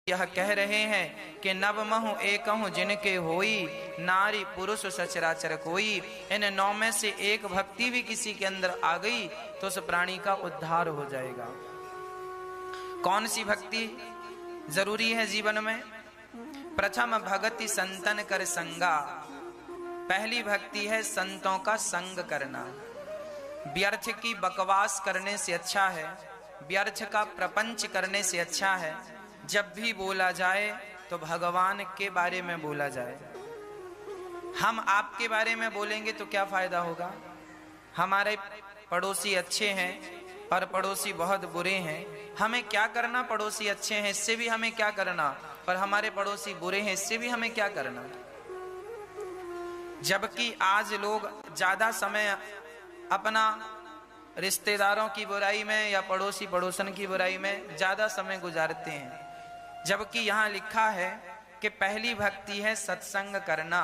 यह कह रहे हैं कि नव महु एकहु जिनके होई, नारी पुरुष सचराचर कोई। इन 9 में से एक भक्ति भी किसी के अंदर आ गई तो उस प्राणी का उद्धार हो जाएगा। कौन सी भक्ति जरूरी है जीवन में? प्रथम भगति संतन कर संगा। पहली भक्ति है संतों का संग करना। व्यर्थ की बकवास करने से अच्छा है, व्यर्थ का प्रपंच करने से अच्छा है जब भी बोला जाए तो भगवान के बारे में बोला जाए। हम आपके बारे में बोलेंगे तो क्या फायदा होगा? हमारे पड़ोसी अच्छे हैं और पड़ोसी बहुत बुरे हैं, हमें क्या करना? पड़ोसी अच्छे हैं इससे भी हमें क्या करना, और हमारे पड़ोसी बुरे हैं इससे भी हमें क्या करना? जबकि आज लोग ज्यादा समय अपना रिश्तेदारों की बुराई में या पड़ोसी पड़ोसन की बुराई में ज्यादा समय गुजारते हैं। जबकि यहाँ लिखा है कि पहली भक्ति है सत्संग करना,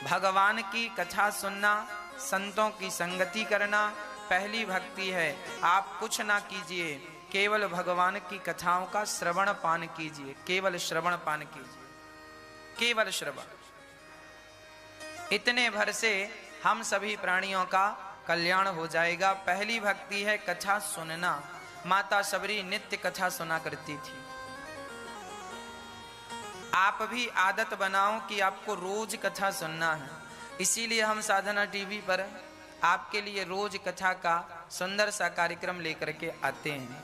भगवान की कथा सुनना, संतों की संगति करना पहली भक्ति है। आप कुछ ना कीजिए, केवल भगवान की कथाओं का श्रवण पान कीजिए, केवल श्रवण पान कीजिए, केवल श्रवण। इतने भर से हम सभी प्राणियों का कल्याण हो जाएगा। पहली भक्ति है कथा सुनना। माता शबरी नित्य कथा सुना करती थी। आप भी आदत बनाओ कि आपको रोज कथा सुनना है। इसीलिए हम साधना टीवी पर आपके लिए रोज कथा का सुंदर सा कार्यक्रम लेकर के आते हैं।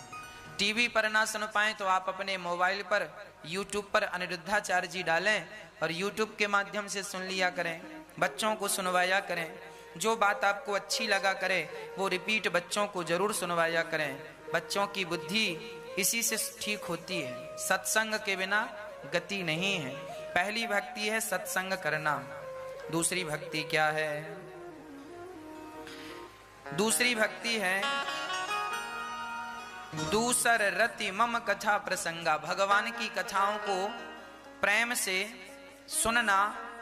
टीवी पर ना सुन पाए तो आप अपने मोबाइल पर यूट्यूब पर अनिरुद्धाचार्य जी डालें और यूट्यूब के माध्यम से सुन लिया करें, बच्चों को सुनवाया करें। जो बात आपको अच्छी लगा करे वो रिपीट बच्चों को जरूर सुनवाया करें। बच्चों की बुद्धि इसी से ठीक होती है, सत्संग के बिना गति नहीं है। पहली भक्ति है सत्संग करना। दूसरी भक्ति क्या है? दूसरी भक्ति है दूसर रति मम कथा प्रसंगा। भगवान की कथाओं को प्रेम से सुनना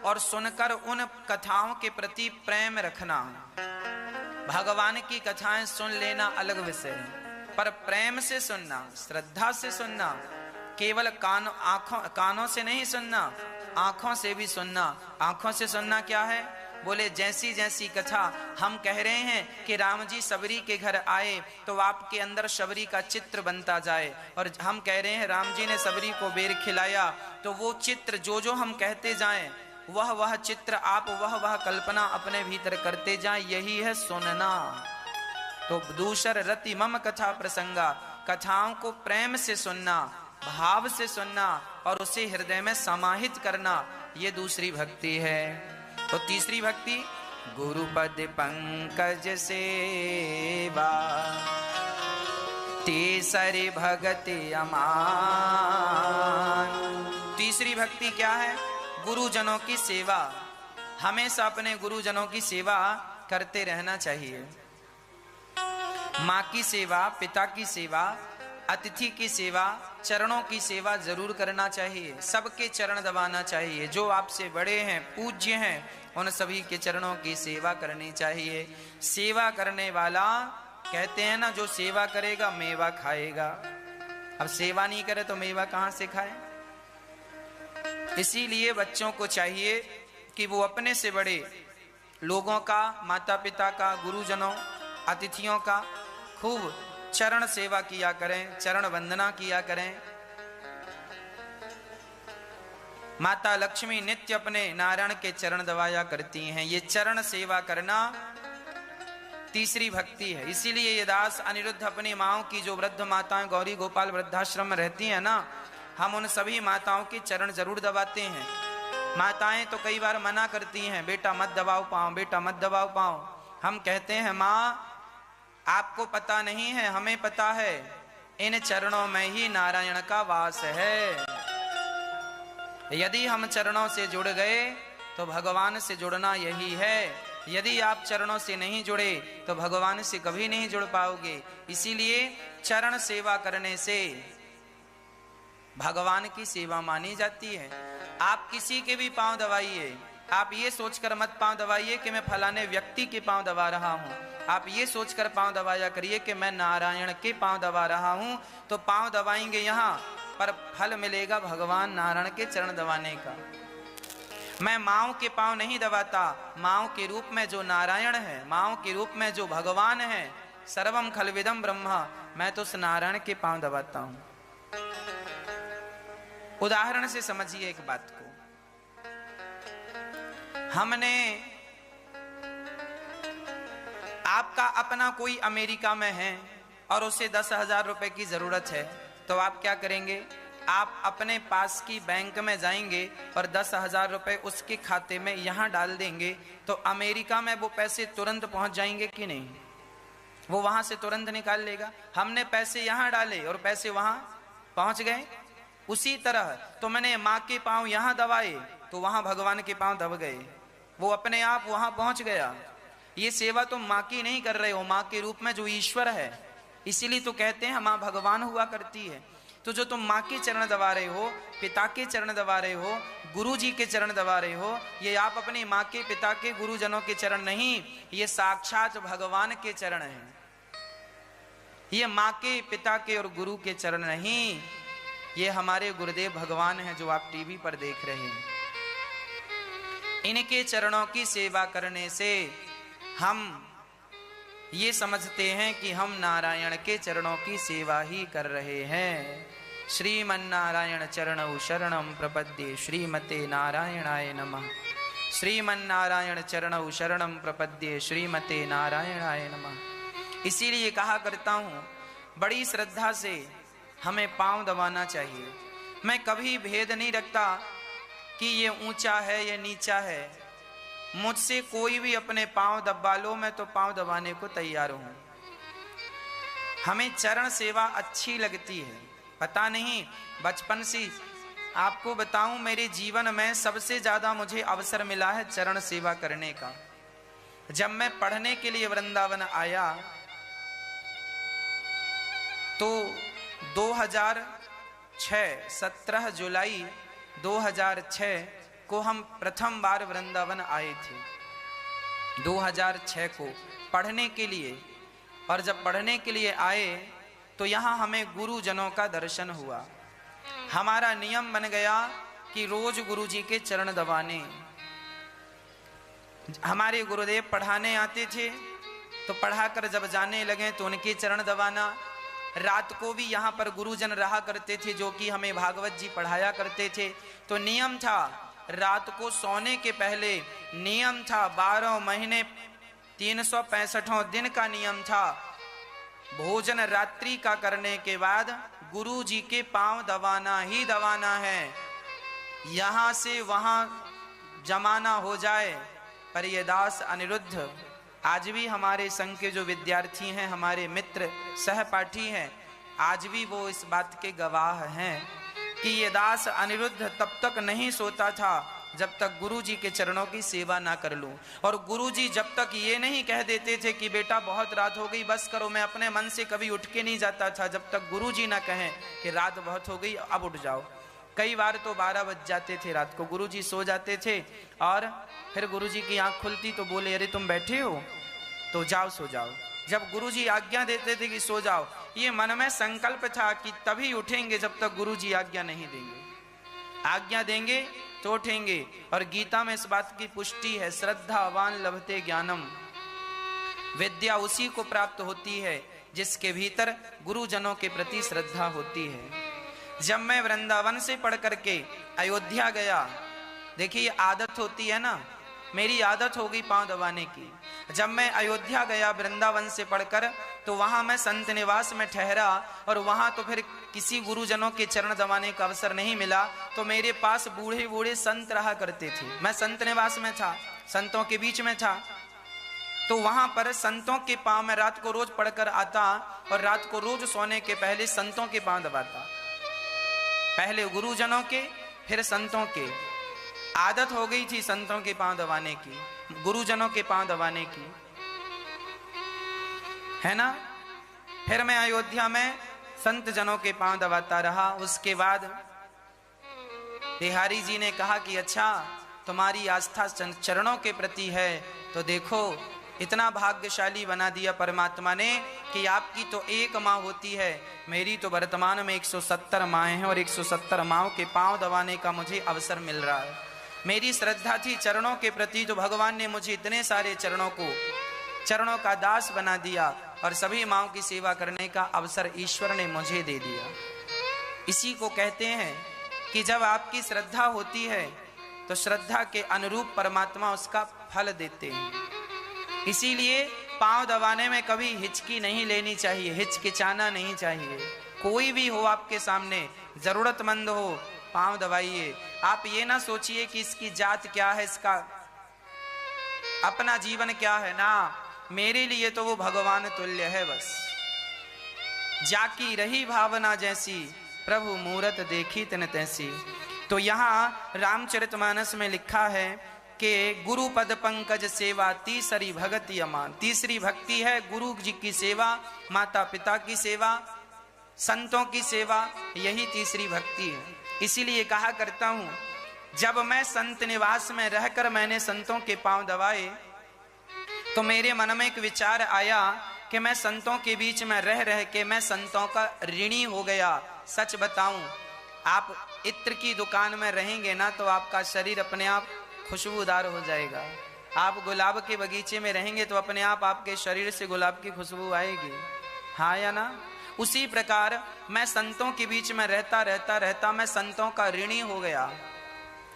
और सुनकर उन कथाओं के प्रति प्रेम रखना। भगवान की कथाएं सुन लेना अलग विषय है, पर प्रेम से सुनना, श्रद्धा से सुनना, केवल कानों से नहीं सुनना, आंखों से भी सुनना। आंखों से सुनना क्या है? बोले जैसी जैसी कथा हम कह रहे हैं कि राम जी शबरी के घर आए तो आपके अंदर शबरी का चित्र बनता जाए, और हम कह रहे हैं राम जी ने शबरी को बेर खिलाया, तो वो चित्र जो जो हम कहते जाएं वह चित्र आप वह कल्पना अपने भीतर करते जाएं। यही है सुनना। तो दूसर रति मम कथा प्रसंगा। कथाओं को प्रेम से सुनना, भाव से सुनना और उसे हृदय में समाहित करना, ये दूसरी भक्ति है। तो तीसरी भक्ति गुरुपद पंकज सेवा, तीसरी भक्ति अमान। तीसरी भक्ति क्या है? गुरुजनों की सेवा। हमेशा अपने गुरुजनों की सेवा करते रहना चाहिए। माँ की सेवा, पिता की सेवा, अतिथि की सेवा, चरणों की सेवा जरूर करना चाहिए। सबके चरण दबाना चाहिए। जो आपसे बड़े हैं, पूज्य हैं, उन सभी के चरणों की सेवा करनी चाहिए। सेवा करने वाला, कहते हैं ना, जो सेवा करेगा मेवा खाएगा। अब सेवा नहीं करे तो मेवा कहां से खाए? इसीलिए बच्चों को चाहिए कि वो अपने से बड़े लोगों का, माता पिता का, गुरुजनों, अतिथियों का खूब चरण सेवा किया करें, चरण वंदना किया करें। माता लक्ष्मी नित्य अपने नारायण के चरण दबाया करती हैं। ये चरण सेवा करना तीसरी भक्ति है। इसीलिए ये दास अनिरुद्ध अपनी माओं की, जो वृद्ध माताएं गौरी गोपाल वृद्धाश्रम में रहती हैं ना, हम उन सभी माताओं के चरण जरूर दबाते हैं। माताएं तो कई बार मना करती हैं, बेटा मत दबाओ पाओ, बेटा मत दबाओ पाओ। हम कहते हैं माँ आपको पता नहीं है, हमें पता है, इन चरणों में ही नारायण का वास है। यदि हम चरणों से जुड़ गए तो भगवान से जुड़ना यही है। यदि आप चरणों से नहीं जुड़े तो भगवान से कभी नहीं जुड़ पाओगे। इसीलिए चरण सेवा करने से भगवान की सेवा मानी जाती है। आप किसी के भी पांव दबाइए, आप ये सोचकर मत पांव दबाइए कि मैं फलाने व्यक्ति के पांव दबा रहा हूं। आप ये सोचकर पांव दबाया करिए कि मैं नारायण के पांव दबा रहा हूं। तो पांव दबाएंगे यहाँ पर फल मिलेगा भगवान नारायण के चरण दबाने का। मैं माँव के पांव नहीं दबाता, माँव के रूप में जो नारायण है, माँव के रूप में जो भगवान है, सर्वम खलविदम ब्रह्मा, मैं तो उस नारायण के पांव दबाता हूं। उदाहरण से समझिए एक बात को। हमने, आपका अपना कोई अमेरिका में है और उसे 10,000 रुपए की जरूरत है, तो आप क्या करेंगे? आप अपने पास की बैंक में जाएंगे और 10,000 रुपए उसके खाते में यहां डाल देंगे, तो अमेरिका में वो पैसे तुरंत पहुंच जाएंगे कि नहीं? वो वहां से तुरंत निकाल लेगा। हमने पैसे यहां डाले और पैसे वहां पहुंच गए। उसी तरह तो मैंने माँ के पांव यहां दबाए तो वहां भगवान के पांव दब गए, वो अपने आप वहां पहुंच गया। ये सेवा तुम माँ की नहीं कर रहे हो, माँ के रूप में जो ईश्वर है। इसीलिए तो कहते हैं माँ भगवान हुआ करती है। तो जो तुम माँ के चरण दबा रहे हो, पिता के चरण दबा रहे हो, गुरु जी के चरण दबा रहे हो, ये आप अपनी माँ के, पिता के, गुरुजनों के चरण नहीं, ये साक्षात भगवान के चरण हैं। ये माँ के, पिता के और गुरु के चरण नहीं, ये हमारे गुरुदेव भगवान हैं जो आप टीवी पर देख रहे हैं। इनके चरणों की सेवा करने से हम ये समझते हैं कि हम नारायण के चरणों की सेवा ही कर रहे हैं। श्रीमन्नारायण चरणौ शरणं प्रपद्ये, श्रीमते नारायणाय नमः। श्रीमन्नारायण चरणौ शरणं प्रपद्ये, श्रीमते नारायणाय नमः। इसीलिए कहा करता हूँ, बड़ी श्रद्धा से हमें पांव दबाना चाहिए। मैं कभी भेद नहीं रखता कि ये ऊंचा है ये नीचा है। मुझसे कोई भी अपने पांव दबा लो, मैं तो पांव दबाने को तैयार हूं। हमें चरण सेवा अच्छी लगती है। पता नहीं, बचपन से आपको बताऊं, मेरे जीवन में सबसे ज्यादा मुझे अवसर मिला है चरण सेवा करने का। जब मैं पढ़ने के लिए वृंदावन आया तो 2006 17 जुलाई 2006 को हम प्रथम बार वृंदावन आए थे। 2006 को पढ़ने के लिए। और जब पढ़ने के लिए आए तो यहाँ हमें गुरुजनों का दर्शन हुआ। हमारा नियम बन गया कि रोज गुरु जी के चरण दबाने। हमारे गुरुदेव पढ़ाने आते थे तो पढ़ाकर जब जाने लगे तो उनके चरण दबाना। रात को भी यहाँ पर गुरुजन रहा करते थे जो कि हमें भागवत जी पढ़ाया करते थे। तो नियम था, रात को सोने के पहले नियम था, 12 महीने 365 दिन का नियम था, भोजन रात्रि का करने के बाद गुरु जी के पांव दबाना ही दबाना है। यहाँ से वहाँ जमाना हो जाए। पर ये दास अनिरुद्ध आज भी हमारे संघ के जो विद्यार्थी हैं, हमारे मित्र सहपाठी हैं, आज भी वो इस बात के गवाह हैं कि ये दास अनिरुद्ध तब तक नहीं सोता था जब तक गुरु जी के चरणों की सेवा ना कर लूं। और गुरु जी जब तक ये नहीं कह देते थे कि बेटा बहुत रात हो गई बस करो, मैं अपने मन से कभी उठ के नहीं जाता था जब तक गुरु जी ना कहें कि रात बहुत हो गई अब उठ जाओ। कई बार तो 12 बज जाते थे रात को, गुरु जी सो जाते थे और फिर गुरु जी की आंख खुलती तो बोले अरे तुम बैठे हो तो जाओ सो जाओ। जब गुरु जी आज्ञा देते थे कि सो जाओ, ये मन में संकल्प था कि तभी उठेंगे जब तक गुरु जी आज्ञा नहीं देंगे। आज्ञा देंगे तो उठेंगे। और गीता में इस बात की पुष्टि है, श्रद्धावान लभते ज्ञानम। विद्या उसी को प्राप्त होती है जिसके भीतर गुरुजनों के प्रति श्रद्धा होती है। जब मैं वृंदावन से पढ़ करके अयोध्या गया, देखिए आदत होती है ना, मेरी आदत हो गई पांव दबाने की। जब मैं अयोध्या गया वृंदावन से पढ़कर तो वहां मैं संत निवास में ठहरा और वहां तो फिर किसी गुरुजनों के चरण दबाने का अवसर नहीं मिला। तो मेरे पास बूढ़े बूढ़े संत रहा करते थे, मैं संत निवास में था, संतों के बीच में था। तो वहां पर संतों के पांव में रात को रोज पढ़कर आता और रात को रोज सोने के पहले संतों के पांव दबाता। पहले गुरुजनों के फिर संतों के। आदत हो गई थी संतों के पांव दबाने की, गुरुजनों के पांव दबाने की, है ना। फिर मैं अयोध्या में संत जनों के पांव दबाता रहा। उसके बाद बिहारी जी ने कहा कि अच्छा तुम्हारी आस्था चरणों के प्रति है तो देखो इतना भाग्यशाली बना दिया परमात्मा ने कि आपकी तो एक माँ होती है, मेरी तो वर्तमान में 170 माएँ हैं और 170 माँओं के पांव दबाने का मुझे अवसर मिल रहा है। मेरी श्रद्धा थी चरणों के प्रति, तो भगवान ने मुझे इतने सारे चरणों का दास बना दिया और सभी माँओं की सेवा करने का अवसर ईश्वर ने मुझे दे दिया। इसी को कहते हैं कि जब आपकी श्रद्धा होती है तो श्रद्धा के अनुरूप परमात्मा उसका फल देते हैं। इसीलिए पांव दबाने में कभी हिचकी नहीं लेनी चाहिए, हिचकिचाना नहीं चाहिए। कोई भी हो आपके सामने, जरूरतमंद हो, पांव दबाइए। आप ये ना सोचिए कि इसकी जात क्या है, इसका अपना जीवन क्या है, ना, मेरे लिए तो वो भगवान तुल्य है। बस जाकी रही भावना जैसी, प्रभु मूरत देखी तन तैसी। तो यहाँ रामचरितमानस में लिखा है कि गुरु पद पंकज सेवा तीसरी भगति अमान। तीसरी भक्ति है गुरु जी की सेवा, माता पिता की सेवा, संतों की सेवा, यही तीसरी भक्ति है। इसीलिए कहा करता हूं, जब मैं संत निवास में रहकर मैंने संतों के पांव दबाए तो मेरे मन में एक विचार आया कि मैं संतों के बीच में रह के मैं संतों का ऋणी हो गया। सच बताऊं, आप इत्र की दुकान में रहेंगे ना तो आपका शरीर अपने आप खुशबूदार हो जाएगा। आप गुलाब के बगीचे में रहेंगे तो अपने आप आपके शरीर से गुलाब की खुशबू आएगी, हाँ या ना? उसी प्रकार मैं संतों के बीच में रहता मैं संतों का ऋणी हो गया।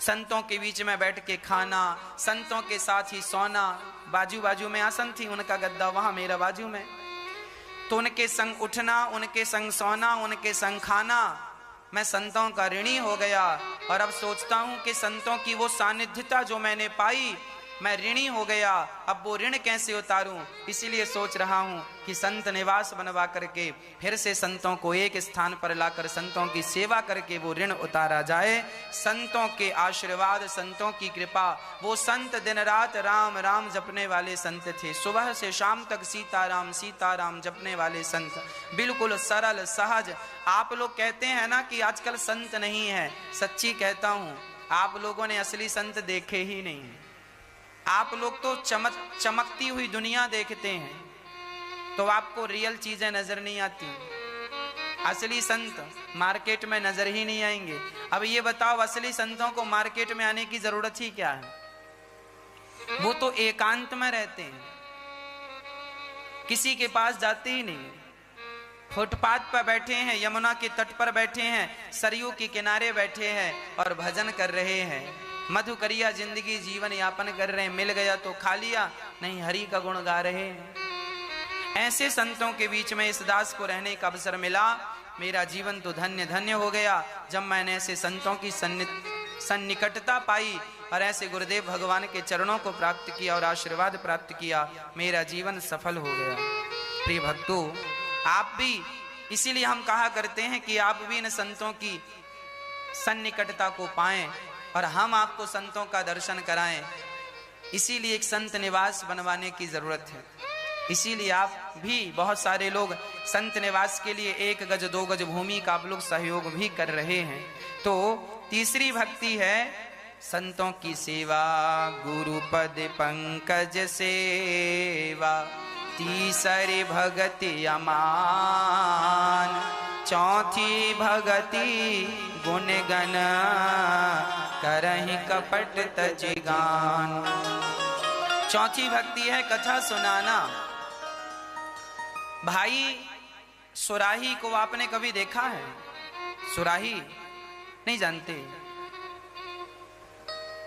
संतों के बीच में बैठ के खाना, संतों के साथ ही सोना, बाजू में आसन थी, उनका गद्दा वहां मेरा बाजू में, तो उनके संग उठना, उनके संग सोना, उनके संग खाना, मैं संतों का ऋणी हो गया। और अब सोचता हूं कि संतों की वो सानिध्यता जो मैंने पाई, मैं ऋणी हो गया, अब वो ऋण कैसे उतारूं। इसीलिए सोच रहा हूं कि संत निवास बनवा करके फिर से संतों को एक स्थान पर लाकर संतों की सेवा करके वो ऋण उतारा जाए। संतों के आशीर्वाद, संतों की कृपा, वो संत दिन रात राम राम जपने वाले संत थे। सुबह से शाम तक सीताराम सीताराम जपने वाले संत, बिल्कुल सरल सहज। आप लोग कहते हैं ना कि आजकल संत नहीं है, सच्ची कहता हूं, आप लोगों ने असली संत देखे ही नहीं। आप लोग तो चमकती हुई दुनिया देखते हैं, तो आपको रियल चीजें नजर नहीं आती। असली संत मार्केट में नजर ही नहीं आएंगे। अब ये बताओ, असली संतों को मार्केट में आने की जरूरत ही क्या है? वो तो एकांत में रहते हैं, किसी के पास जाते ही नहीं। फुटपाथ पर बैठे हैं, यमुना के तट पर बैठे हैं, सरयू के किनारे बैठे हैं और भजन कर रहे हैं, मधुकरिया जिंदगी जीवन यापन कर रहे हैं। मिल गया तो खा लिया, नहीं हरि का गुण गा रहे हैं। ऐसे संतों के बीच में इस दास को रहने का अवसर मिला। मेरा जीवन तो धन्य धन्य हो गया जब मैंने ऐसे संतों की सन्निकटता पाई और ऐसे गुरुदेव भगवान के चरणों को प्राप्त किया और आशीर्वाद प्राप्त किया। मेरा जीवन सफल हो गया। प्रिय भक्तों, आप भी, इसीलिए हम कहा करते हैं कि आप भी इन संतों की सन्निकटता को पाएं और हम आपको संतों का दर्शन कराएं। इसीलिए एक संत निवास बनवाने की जरूरत है। इसीलिए आप भी, बहुत सारे लोग संत निवास के लिए 1 गज 2 गज भूमि का आप लोग सहयोग भी कर रहे हैं। तो तीसरी भक्ति है संतों की सेवा, गुरु पद पंकज सेवा, तीसरी भगति अमान, चौथी भगति गुण गण, करहि कपट तज गान। चौथी भक्ति है कथा सुनाना। भाई, सुराही को आपने कभी देखा है? सुराही नहीं जानते?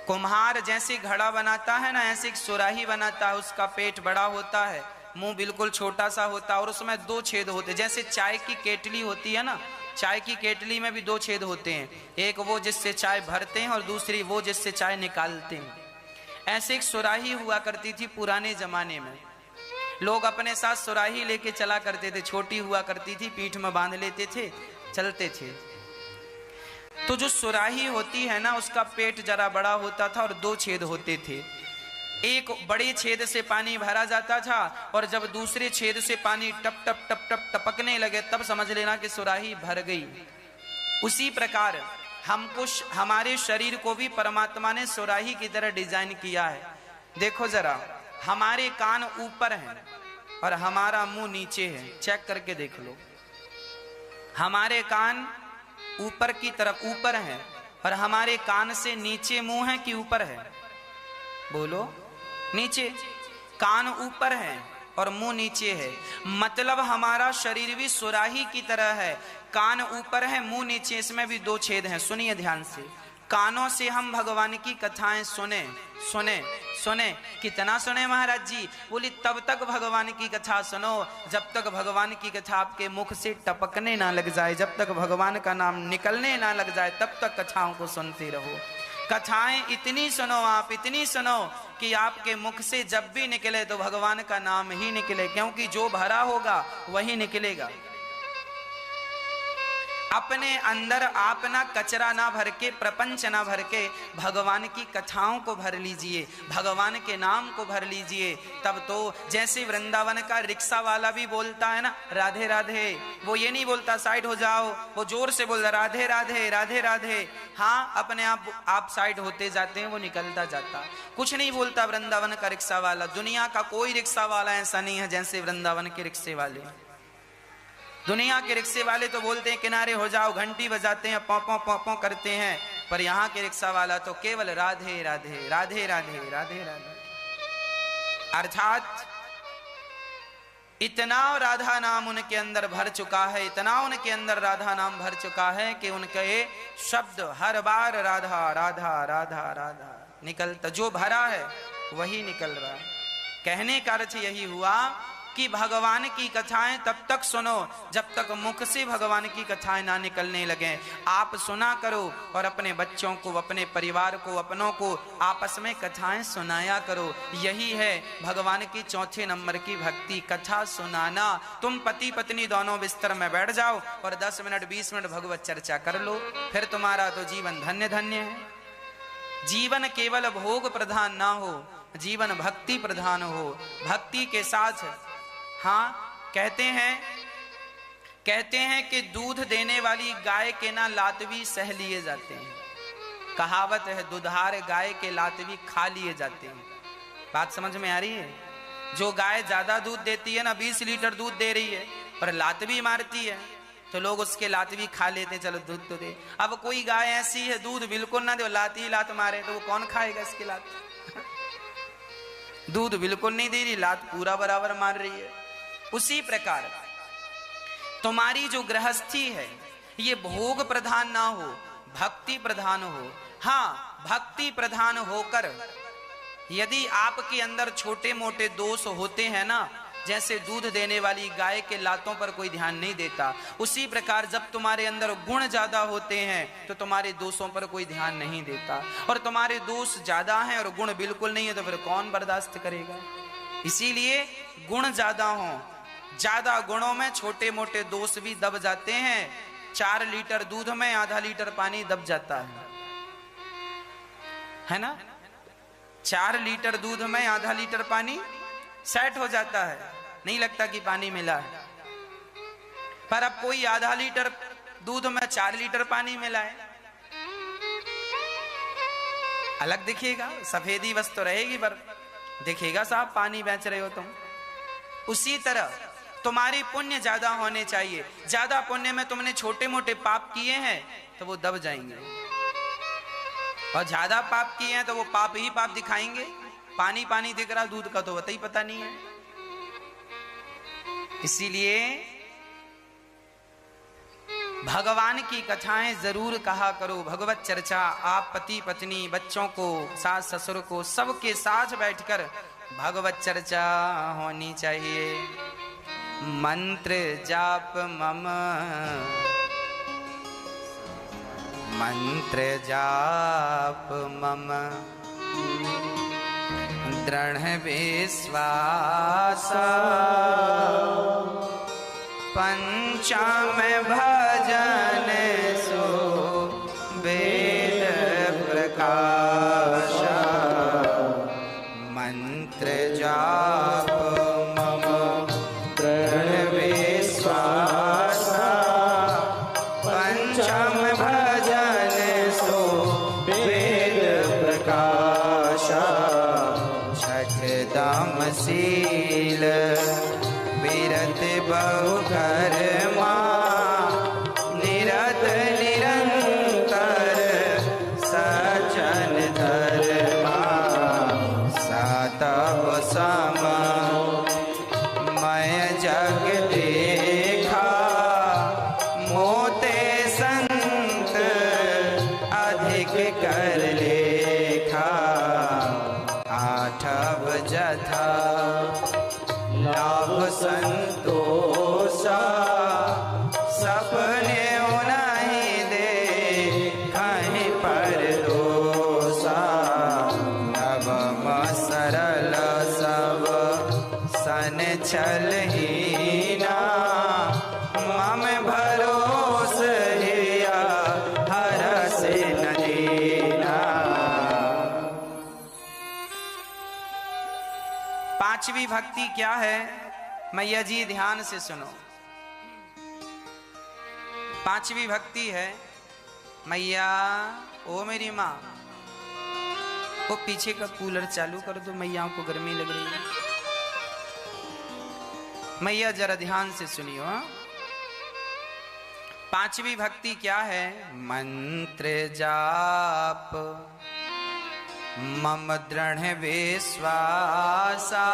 कुम्हार जैसे घड़ा बनाता है ना, ऐसे एक सुराही बनाता है। उसका पेट बड़ा होता है, मुंह बिल्कुल छोटा सा होता है और उसमें 2 छेद होते हैं। जैसे चाय की केटली होती है ना, चाय की केटली में भी 2 छेद होते हैं, एक वो जिससे चाय भरते हैं और दूसरी वो जिससे चाय निकालते हैं। ऐसे एक सुराही हुआ करती थी पुराने जमाने में। लोग अपने साथ सुराही लेके चला करते थे, छोटी हुआ करती थी, पीठ में बांध लेते थे, चलते थे। तो जो सुराही होती है ना, उसका पेट जरा बड़ा होता था और 2 छेद होते थे। एक बड़े छेद से पानी भरा जाता था और जब दूसरे छेद से पानी टप टप टप टप टपकने लगे तब समझ लेना कि सुराही भर गई। उसी प्रकार हमको, हमारे शरीर को भी परमात्मा ने सुराही की तरह डिजाइन किया है। देखो जरा, हमारे कान ऊपर हैं और हमारा मुंह नीचे है। चेक करके देख लो, हमारे कान ऊपर की तरफ ऊपर हैं और हमारे कान से नीचे मुंह है कि ऊपर है? बोलो, नीचे। कान ऊपर है और मुंह नीचे है, मतलब हमारा शरीर भी सुराही की तरह है। कान ऊपर है, मुंह नीचे, इसमें भी दो छेद हैं। सुनिए ध्यान से, कानों से हम भगवान की कथाएं सुने सुने सुने। कितना सुने महाराज जी? बोली तब तक भगवान की कथा सुनो जब तक भगवान की कथा आपके मुख से टपकने ना लग जाए, जब तक भगवान का नाम निकलने ना लग जाए, तब तक कथाओं को सुनते रहो। कथाएं इतनी सुनो आप, इतनी सुनो कि आपके मुख से जब भी निकले तो भगवान का नाम ही निकले, क्योंकि जो भरा होगा वही निकलेगा। अपने अंदर आप ना कचरा ना भर के, प्रपंच ना भर के, भगवान की कथाओं को भर लीजिए, भगवान के नाम को भर लीजिए। तब तो जैसे वृंदावन का रिक्शा वाला भी बोलता है ना राधे राधे, वो ये नहीं बोलता साइड हो जाओ, वो जोर से बोलता राधे राधे राधे राधे। हाँ, अपने आप साइड होते जाते हैं, वो निकलता जाता, कुछ नहीं बोलता वृंदावन का रिक्शा वाला। दुनिया का कोई रिक्शा वाला ऐसा नहीं है जैसे वृंदावन के रिक्शे वाले। दुनिया के रिक्शे वाले तो बोलते हैं किनारे हो जाओ, घंटी बजाते हैं, पौ पौ पौ पौ करते हैं, पर यहाँ के रिक्शा वाला तो केवल राधे राधे राधे राधे राधे राधे। अर्थात इतना राधा नाम उनके अंदर भर चुका है, इतना उनके अंदर राधा नाम भर चुका है कि उनके शब्द हर बार राधा राधा राधा राधा निकलता, जो भरा है वही निकल रहा है। कहने का अर्थ यही हुआ कि भगवान की कथाएं तब तक सुनो जब तक मुख से भगवान की कथाएं ना निकलने लगे। आप सुना करो और अपने बच्चों को, अपने परिवार को, अपनों को आपस में कथाएं सुनाया करो। यही है भगवान की चौथे नंबर की भक्ति, कथा सुनाना। तुम पति पत्नी दोनों बिस्तर में बैठ जाओ और 10 मिनट 20 मिनट भगवत चर्चा कर लो, फिर तुम्हारा तो जीवन धन्य धन्य है। जीवन केवल भोग प्रधान ना हो, जीवन भक्ति प्रधान हो। भक्ति के साथ, हाँ, कहते हैं कि दूध देने वाली गाय के ना लात भी सह लिए जाते हैं। कहावत है, दुधार गाय के लात भी खा लिए जाते हैं। बात समझ में आ रही है? जो गाय ज्यादा दूध देती है ना, 20 लीटर दूध दे रही है और लात भी मारती है, तो लोग उसके लात भी खा लेते हैं, चलो दूध तो दे। अब कोई गाय ऐसी है दूध बिल्कुल ना दे, लात ही लात मारे, तो वो कौन खाएगा इसकी लात? दूध बिल्कुल नहीं दे रही, लात पूरा बराबर मार रही है। उसी प्रकार तुम्हारी जो गृहस्थी है ये भोग प्रधान ना हो, भक्ति प्रधान हो। हाँ, भक्ति प्रधान होकर यदि आपके अंदर छोटे मोटे दोष होते हैं ना, जैसे दूध देने वाली गाय के लातों पर कोई ध्यान नहीं देता, उसी प्रकार जब तुम्हारे अंदर गुण ज्यादा होते हैं तो तुम्हारे दोषों पर कोई ध्यान नहीं देता। और तुम्हारे दोष ज्यादा हैं और गुण बिल्कुल नहीं है तो फिर कौन बर्दाश्त करेगा? इसीलिए गुण ज्यादा हो, ज्यादा गुणों में छोटे मोटे दोष भी दब जाते हैं। 4 लीटर दूध में आधा लीटर पानी दब जाता है ना? 4 लीटर दूध में आधा लीटर पानी सेट हो जाता है, नहीं लगता कि पानी मिला है। पर अब कोई आधा लीटर दूध में 4 लीटर पानी मिलाए, अलग दिखेगा, सफेदी बस तो रहेगी पर दिखेगा साहब पानी बेच रहे हो तुम। उसी तरह तुम्हारी पुण्य ज्यादा होने चाहिए। ज्यादा पुण्य में तुमने छोटे मोटे पाप किए हैं तो वो दब जाएंगे, और ज्यादा पाप किए हैं तो वो पाप ही पाप दिखाएंगे। पानी पानी दिख रहा, दूध का तो पता ही पता नहीं है। इसीलिए भगवान की कथाएं जरूर कहा करो, भगवत चर्चा। आप पति पत्नी, बच्चों को, सास ससुर को, सबके साथ बैठकर भगवत चर्चा होनी चाहिए। मंत्र जाप मम, मंत्र जाप मम दृढ़ विश्वास, पंचम भजन सो वेद प्रकाश। मंत्र जाप मम दृढ़ विश्वास, पंचम भजन सो वेद प्रकाश। छठ दाम शील विरत बहु कर्मा निरत निरंतर सज्जन धर्मा सातव सम मैं जग देखा मोते संत अधिक कर लेखा आठव जथा लाभ संतोषा सपने उन्हीं दे कहीं पर दोषा नवम सरल सब सन छल हीना मम भरोस हिया हर से न दीना। पांचवी भक्ति क्या है मैया जी, ध्यान से सुनो। पांचवी भक्ति है मैया ओ मेरी माँ, वो पीछे का कूलर चालू कर दो, मैयाओं को गर्मी लग रही है। मैया जरा ध्यान से सुनियो। पांचवी भक्ति क्या है? मंत्र जाप मम दृढ़ विश्वासा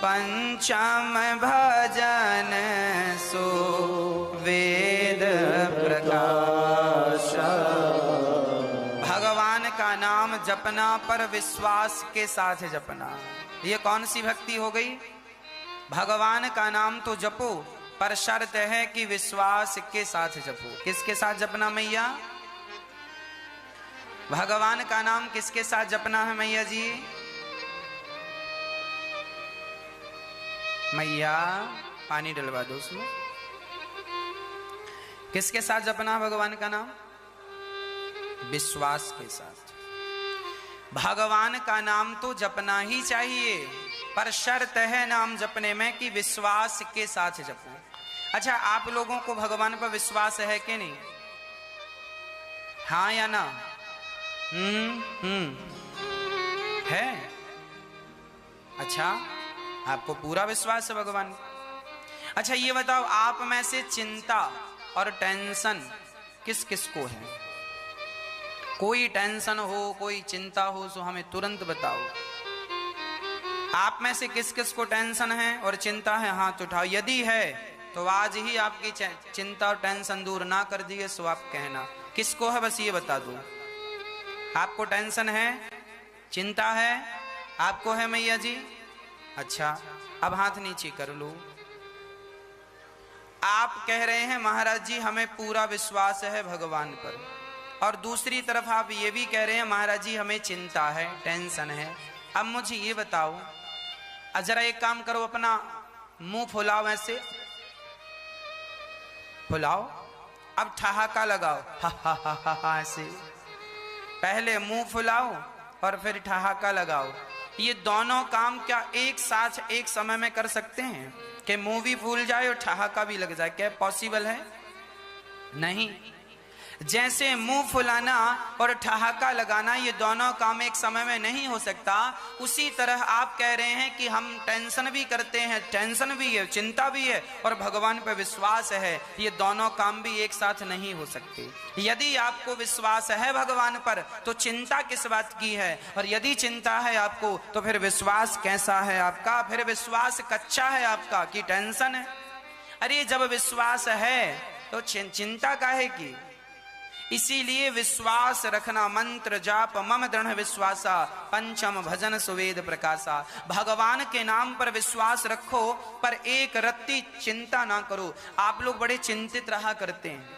पंचम भजन सो वेद प्रकाश। भगवान का नाम जपना पर विश्वास के साथ जपना, ये कौन सी भक्ति हो गई? भगवान का नाम तो जपो पर शर्त है कि विश्वास के साथ जपो। किसके साथ जपना मैया? भगवान का नाम किसके साथ जपना है मैया जी? मैया पानी डलवा दो उसमें। किसके साथ जपना है भगवान का नाम? विश्वास के साथ। भगवान का नाम तो जपना ही चाहिए पर शर्त है नाम जपने में कि विश्वास के साथ जपो। अच्छा, आप लोगों को भगवान पर विश्वास है कि नहीं? हाँ या ना? है। अच्छा, आपको पूरा विश्वास है भगवान? अच्छा ये बताओ, आप में से चिंता और टेंशन किस किस को है? कोई टेंशन हो, कोई चिंता हो तो हमें तुरंत बताओ। आप में से किस किस को टेंशन है और चिंता है? हाथ उठाओ। यदि है तो आज ही आपकी चिंता और टेंशन दूर ना कर दिए सो आप कहना। किसको है बस ये बता दो। आपको टेंशन है, चिंता है, आपको है मैया जी? अच्छा, अब हाथ नीचे कर लो। आप कह रहे हैं महाराज जी हमें पूरा विश्वास है भगवान पर, और दूसरी तरफ आप ये भी कह रहे हैं महाराज जी हमें चिंता है, टेंशन है। अब मुझे ये बताओ, जरा एक काम करो, अपना मुंह फुलाओ, ऐसे फुलाओ, अब ठहाका लगाओ, हा हा हा हा हा ऐसे। पहले मुंह फुलाओ और फिर ठहाका लगाओ। ये दोनों काम क्या एक साथ एक समय में कर सकते हैं कि मुंह भी फूल जाए और ठहाका भी लग जाए? क्या पॉसिबल है? नहीं। जैसे मुंह फुलाना और ठहाका लगाना ये दोनों काम एक समय में नहीं हो सकता, उसी तरह आप कह रहे हैं कि हम टेंशन भी करते हैं, टेंशन भी है, चिंता भी है और भगवान पर विश्वास है, ये दोनों काम भी एक साथ नहीं हो सकते। यदि आपको विश्वास है भगवान पर तो चिंता किस बात की है? और यदि चिंता है आपको तो फिर विश्वास कैसा है आपका? फिर विश्वास कच्चा है आपका कि टेंशन है? अरे जब विश्वास है तो चिंता काहे की? इसीलिए विश्वास रखना। मंत्र जाप मम दृढ़ विश्वासा पंचम भजन सुवेद प्रकाशा। भगवान के नाम पर विश्वास रखो पर एक रत्ती चिंता ना करो। आप लोग बड़े चिंतित रहा करते हैं,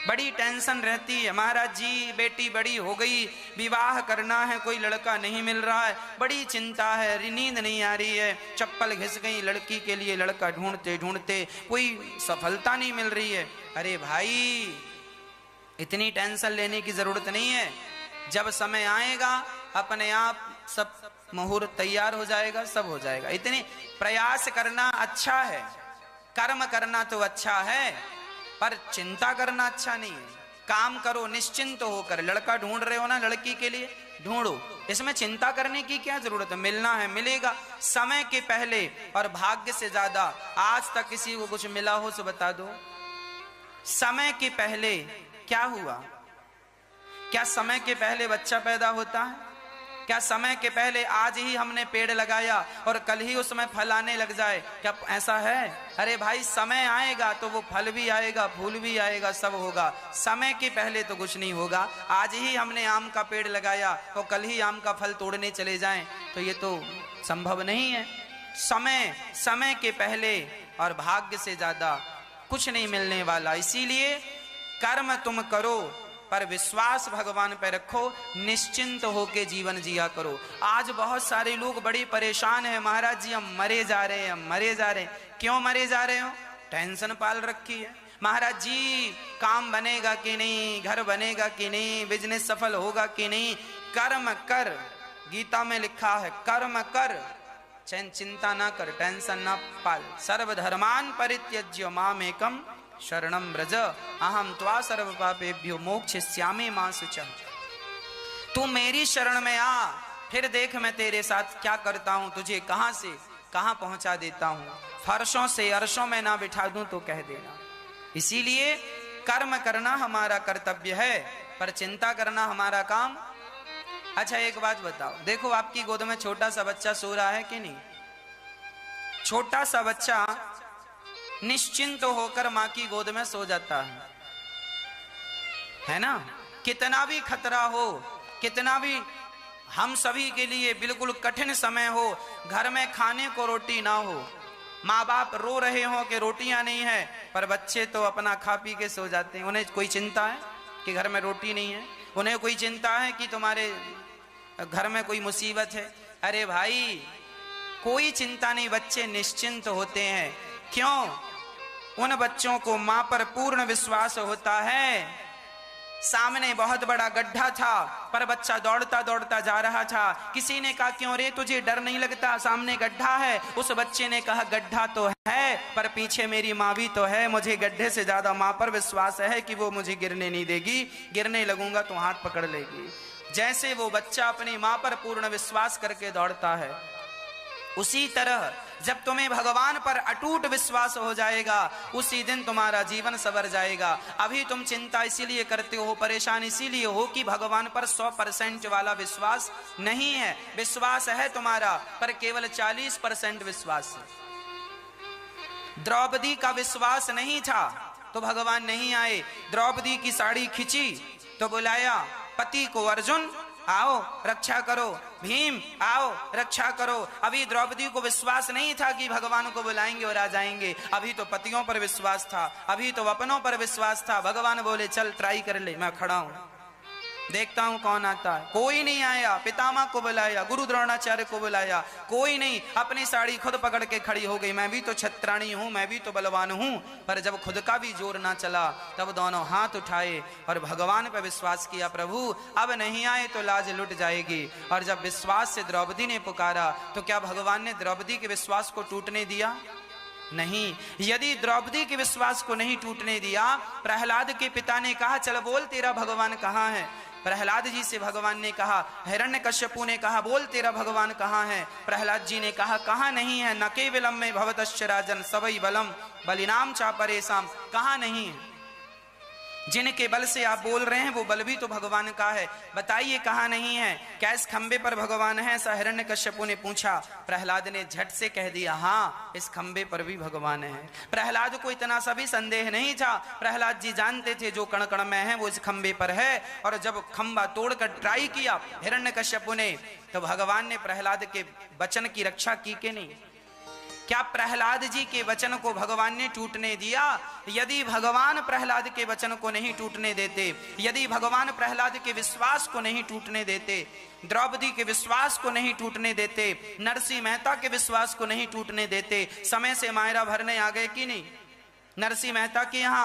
बड़ी टेंशन रहती है, महाराज जी बेटी बड़ी हो गई, विवाह करना है, कोई लड़का नहीं मिल रहा है, बड़ी चिंता है, नींद नहीं आ रही है, चप्पल घिस गई लड़की के लिए, लड़का ढूंढते ढूंढते कोई सफलता नहीं मिल रही है। अरे भाई इतनी टेंशन लेने की जरूरत नहीं है। जब समय आएगा अपने आप सब मुहूर्त तैयार हो जाएगा, सब हो जाएगा। इतनी प्रयास करना अच्छा है, कर्म करना तो अच्छा है पर चिंता करना अच्छा नहीं है। काम करो निश्चिंत होकर। लड़का ढूंढ रहे हो ना, लड़की के लिए ढूंढो, इसमें चिंता करने की क्या जरूरत है, मिलना है मिलेगा समय के पहले और भाग्य से ज्यादा। आज तक किसी को कुछ मिला हो तो बता दो, समय के पहले क्या हुआ? क्या समय के पहले बच्चा पैदा होता है? क्या समय के पहले आज ही हमने पेड़ लगाया और कल ही उसमें फल आने लग जाए? क्या ऐसा है? अरे भाई, समय आएगा तो वो फल भी आएगा, फूल भी आएगा, सब होगा। समय के पहले तो कुछ नहीं होगा। आज ही हमने आम का पेड़ लगाया तो कल ही आम का फल तोड़ने चले जाएं, तो ये तो संभव नहीं है। समय के पहले और भाग्य से ज्यादा कुछ नहीं मिलने वाला। इसीलिए कर्म तुम करो पर विश्वास भगवान पे रखो, निश्चिंत होके जीवन जिया करो। आज बहुत सारे लोग बड़ी परेशान हैं, महाराज जी हम मरे जा रहे हैं, हम मरे जा रहे हैं। क्यों मरे जा रहे हो? टेंशन पाल रखी है। महाराज जी काम बनेगा कि नहीं, घर बनेगा कि नहीं, बिजनेस सफल होगा कि नहीं। कर्म कर, गीता में लिखा है कर्म कर, चिंता ना कर, टेंशन ना पाल। सर्वधर्मान परित्यज्य मामेकम शरणम ब्रज अहम त्वा सर्व पापेभ्यो मोक्षयिष्यामि मा शुचः। तू मेरी शरण में आ, फिर देख मैं तेरे साथ क्या करता हूं, तुझे कहां से कहां पहुंचा देता हूं। फर्शों से अर्शों में ना बिठा दूं तो कह देना। इसीलिए कर्म करना हमारा कर्तव्य है, पर चिंता करना हमारा काम। अच्छा एक बात बताओ, देखो आपकी गोद में छोटा सा बच्चा सो रहा है कि नहीं? छोटा सा बच्चा निश्चिंत होकर मां की गोद में सो जाता है ना? कितना भी खतरा हो, कितना भी हम सभी के लिए बिल्कुल कठिन समय हो, घर में खाने को रोटी ना हो, माँ बाप रो रहे हो कि रोटियां नहीं है, पर बच्चे तो अपना खा पी के सो जाते हैं। उन्हें कोई चिंता है कि घर में रोटी नहीं है? उन्हें कोई चिंता है कि तुम्हारे घर में कोई मुसीबत है? अरे भाई कोई चिंता नहीं, बच्चे निश्चिंत होते हैं। क्यों? उन बच्चों को मां पर पूर्ण विश्वास होता है। सामने बहुत बड़ा गड्ढा था पर बच्चा दौड़ता दौड़ता जा रहा था। किसी ने कहा क्यों रे तुझे डर नहीं लगता, सामने गड्ढा है? उस बच्चे ने कहा गड्ढा तो है पर पीछे मेरी माँ भी तो है, मुझे गड्ढे से ज्यादा माँ पर विश्वास है कि वो मुझे गिरने नहीं देगी, गिरने लगूंगा तो हाथ पकड़ लेगी। जैसे वो बच्चा अपनी माँ पर पूर्ण विश्वास करके दौड़ता है, उसी तरह जब तुम्हें भगवान पर अटूट विश्वास हो जाएगा, उसी दिन तुम्हारा जीवन संवर जाएगा। अभी तुम चिंता इसीलिए करते हो, परेशान इसीलिए हो कि भगवान पर 100% वाला विश्वास नहीं है। विश्वास है तुम्हारा पर केवल 40% विश्वास है। द्रौपदी का विश्वास नहीं था तो भगवान नहीं आए। द्रौपदी की साड़ी खिंची तो बुलाया पति को, अर्जुन आओ रक्षा करो, भीम आओ रक्षा करो। अभी द्रौपदी को विश्वास नहीं था कि भगवान को बुलाएंगे और आ जाएंगे। अभी तो पतियों पर विश्वास था, अभी तो अपनों पर विश्वास था। भगवान बोले चल ट्राई कर ले, मैं खड़ा हूं, देखता हूं कौन आता है। कोई नहीं आया। पितामह को बुलाया, गुरु द्रोणाचार्य को बुलाया, कोई नहीं। अपनी साड़ी खुद पकड़ के खड़ी हो गई, मैं भी तो छत्राणी हूं, मैं भी तो बलवान हूं। पर जब खुद का भी जोर ना चला तब दोनों हाथ उठाए और भगवान पर विश्वास किया, प्रभु अब नहीं आए तो लाज लुट जाएगी। और जब विश्वास से द्रौपदी ने पुकारा तो क्या भगवान ने द्रौपदी के विश्वास को टूटने दिया? नहीं। यदि द्रौपदी के विश्वास को नहीं टूटने दिया, प्रहलाद के पिता ने कहा चल बोल तेरा भगवान कहाँ है। प्रहलाद जी से भगवान ने कहा, हिरण्यकश्यपु ने कहा बोल तेरा भगवान कहाँ है। प्रहलाद जी ने कहा कहाँ नहीं है, न केवलम में भवतश्च राजन सवै बलम बलिनाम चापरेशम, कहाँ नहीं है। जिनके बल से आप बोल रहे हैं वो बल भी तो भगवान का है, बताइए कहाँ नहीं है। क्या इस खंबे पर भगवान है? ऐसा हिरण्यकश्यपु ने पूछा। प्रहलाद ने झट से कह दिया हाँ इस खंबे पर भी भगवान है। प्रहलाद को इतना सा भी संदेह नहीं था। प्रहलाद जी जानते थे जो कण कण में है वो इस खंबे पर है। और जब खंबा तोड़कर ट्राई किया हिरण्यकश्यपु ने, तो भगवान ने प्रहलाद के वचन की रक्षा की कि नहीं? क्या प्रहलाद जी के वचन को भगवान ने टूटने दिया? यदि भगवान प्रहलाद के वचन को नहीं टूटने देते, यदि भगवान प्रहलाद के विश्वास को नहीं टूटने देते, द्रौपदी के विश्वास को नहीं टूटने देते, नरसिंह मेहता के विश्वास को नहीं टूटने देते, समय से मायरा भरने आ गए कि नहीं? नरसिंह मेहता के यहाँ